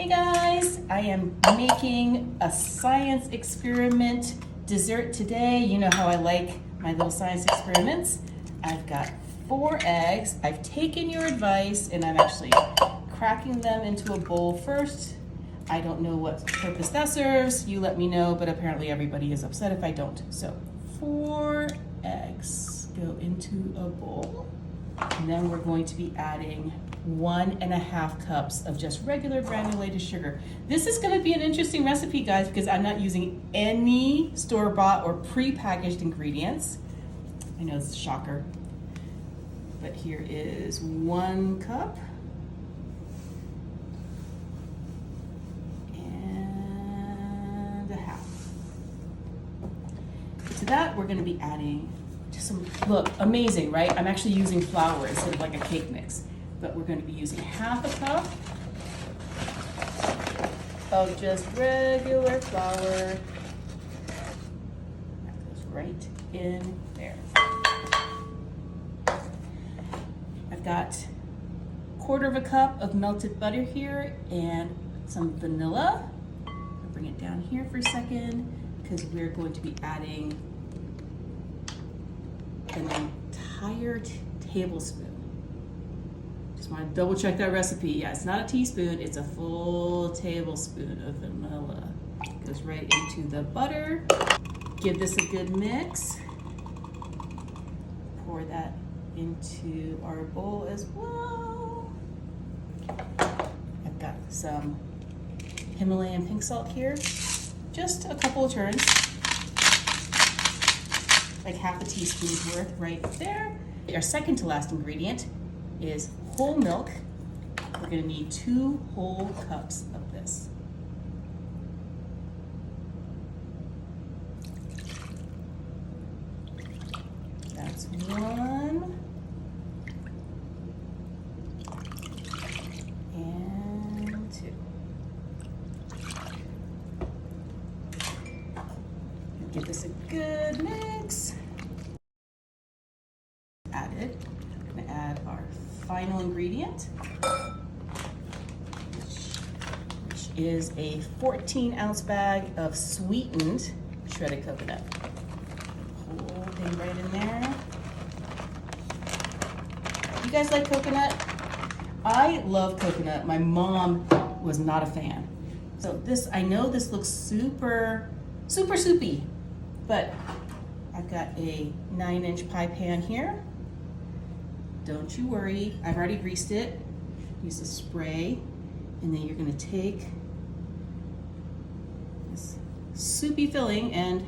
Hey guys, I am making a science experiment dessert today. You know how I like my little science experiments. I've got 4 eggs. I've taken your advice and I'm actually cracking them into a bowl first. I don't know what purpose that serves. You let me know, but apparently everybody is upset if I don't. So 4 eggs go into a bowl. And then we're going to be adding 1.5 cups of just regular granulated sugar. This is going to be an interesting recipe, guys, because I'm not using any store-bought or pre-packaged ingredients. I know it's a shocker, but here is 1 cup. And a half. To that, we're going to be adding just some, look, amazing, right? I'm actually using flour instead of like a cake mix. But we're going to be using 1/2 cup of just regular flour. That goes right in there. I've got 1/4 cup of melted butter here and some vanilla. I'll bring it down here for a second because we're going to be adding an entire tablespoon. Just want to double check that recipe. Yeah, it's not a teaspoon, it's a full tablespoon of vanilla. Goes right into the butter. Give this a good mix. Pour that into our bowl as well. I've got some Himalayan pink salt here. Just a couple of turns. Like 1/2 teaspoon's worth right there. Our second to last ingredient is whole milk. We're going to need 2 whole cups of this. That's 1. And 2. Give this a good mix. Added. I'm going to add our final ingredient, which is a 14-ounce bag of sweetened shredded coconut. Whole thing right in there. You guys like coconut? I love coconut. My mom was not a fan. So this, I know this looks super soupy, but I've got a 9-inch pie pan here. Don't you worry, I've already greased it. Use the spray, and then you're gonna take this soupy filling and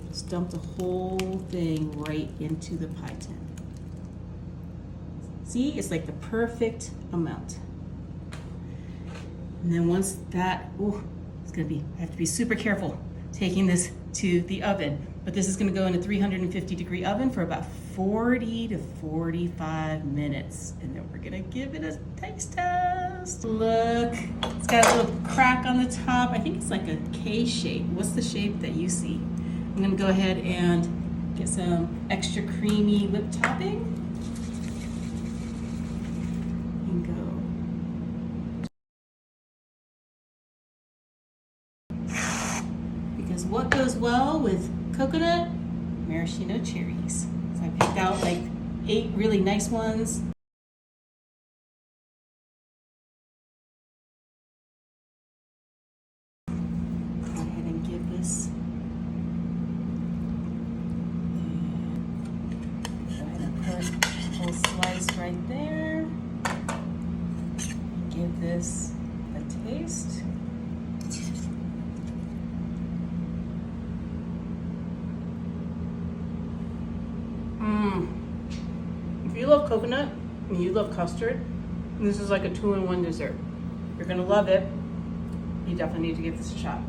just dump the whole thing right into the pie tin. See, it's like the perfect amount. And then once that, it's gonna be, I have to be super careful taking this to the oven. But this is gonna go in a 350-degree oven for about 40 to 45 minutes. And then we're gonna give it a taste test. Look, it's got a little crack on the top. I think it's like a K shape. What's the shape that you see? I'm gonna go ahead and get some extra creamy whipped topping. And go. Because what goes well with coconut? Maraschino cherries. So I picked out like 8 really nice ones. Go ahead and give this. Go ahead and put a whole slice right there. Give this a taste. If you love coconut and you love custard, this is like a 2-in-1 dessert. You're gonna love it. You definitely need to give this a shot.